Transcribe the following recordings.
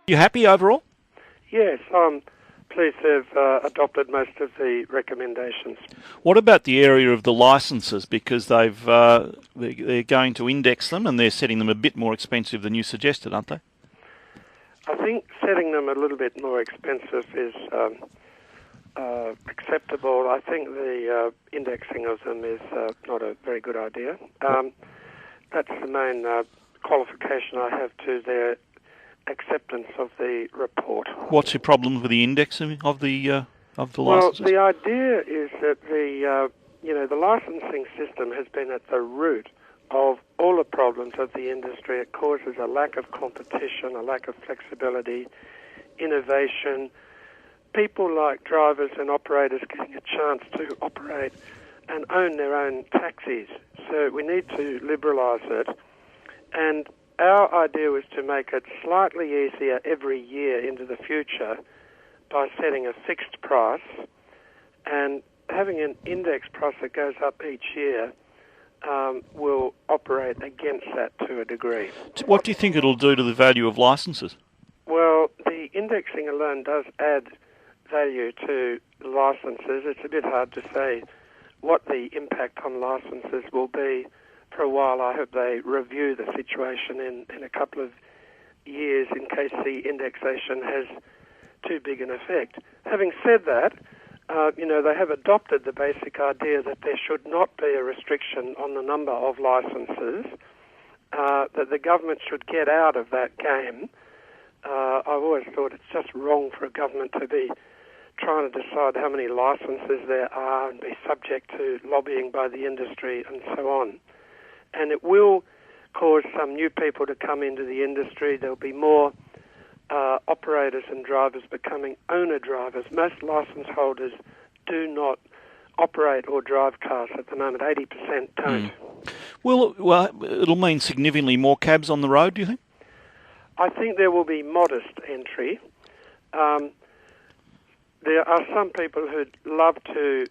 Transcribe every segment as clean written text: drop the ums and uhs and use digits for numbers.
You happy overall? Yes, I'm pleased to have adopted most of the recommendations. What about the area of the licences? Because they're going to index them and they're setting them a bit more expensive than you suggested, aren't they? I think setting them a little bit more expensive is acceptable. I think the indexing of them is not a very good idea. That's the main qualification I have to their acceptance of the report. What's your problem with the indexing of the licences? Well, the idea is that the licensing system has been at the root of all the problems of the industry. It causes a lack of competition, a lack of flexibility, innovation. People like drivers and operators getting a chance to operate and own their own taxis. So we need to liberalise it. And our idea was to make it slightly easier every year into the future by setting a fixed price and having an index price that goes up each year will operate against that to a degree. What do you think it'll do to the value of licences? Well, the indexing alone does add value to licences. It's a bit hard to say what the impact on licences will be for a while. I hope they review the situation in a couple of years in case the indexation has too big an effect. Having said that, they have adopted the basic idea that there should not be a restriction on the number of licences, that the government should get out of that game. I've always thought it's just wrong for a government to be trying to decide how many licences there are and be subject to lobbying by the industry and so on. And it will cause some new people to come into the industry. There'll be more operators and drivers becoming owner drivers. Most licence holders do not operate or drive cars at the moment. 80% don't. Well, it'll mean significantly more cabs on the road, do you think? I think there will be modest entry. There are some people who'd love to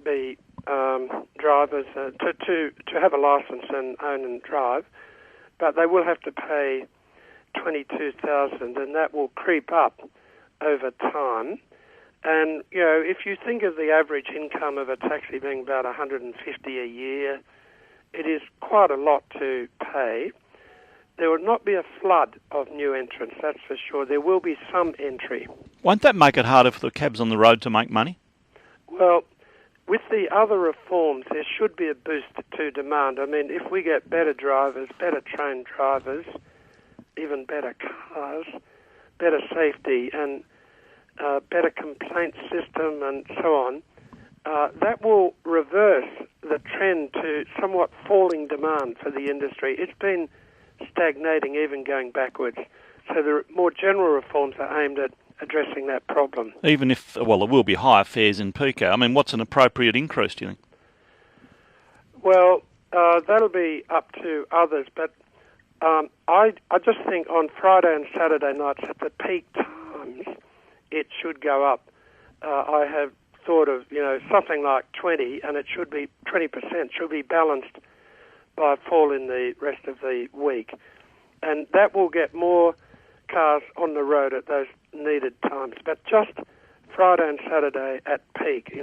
be drivers, to have a licence and own and drive, but they will have to pay $22,000, and that will creep up over time. And, if you think of the average income of a taxi being about $150 a year, it is quite a lot to pay. There will not be a flood of new entrants, that's for sure. There will be some entry. Won't that make it harder for the cabs on the road to make money? Well, with the other reforms, there should be a boost to demand. I mean, if we get better drivers, better trained drivers, even better cars, better safety, and better complaint system and so on, that will reverse the trend to somewhat falling demand for the industry. It's been stagnating, even going backwards. So the more general reforms are aimed at addressing that problem. Even if, there will be higher fares in peak hour. I mean, what's an appropriate increase, do you think? Well, that'll be up to others, but I just think on Friday and Saturday nights at the peak times, it should go up. I have thought of, something like 20, and it should be 20%, should be balanced by a fall in the rest of the week. And that will get more cars on the road at those needed times. But just Friday and Saturday at peak,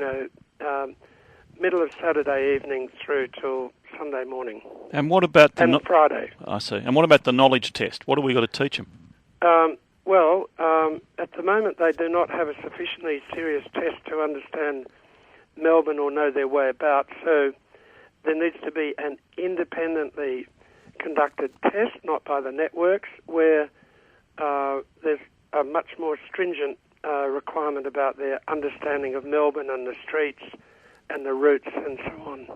middle of Saturday evening through till Sunday morning. And what about Friday? I see. And what about the knowledge test? What have we got to teach them? At the moment they do not have a sufficiently serious test to understand Melbourne or know their way about, so there needs to be an independently conducted test, not by the networks, where there's a much more stringent requirement about their understanding of Melbourne and the streets and the routes and so on.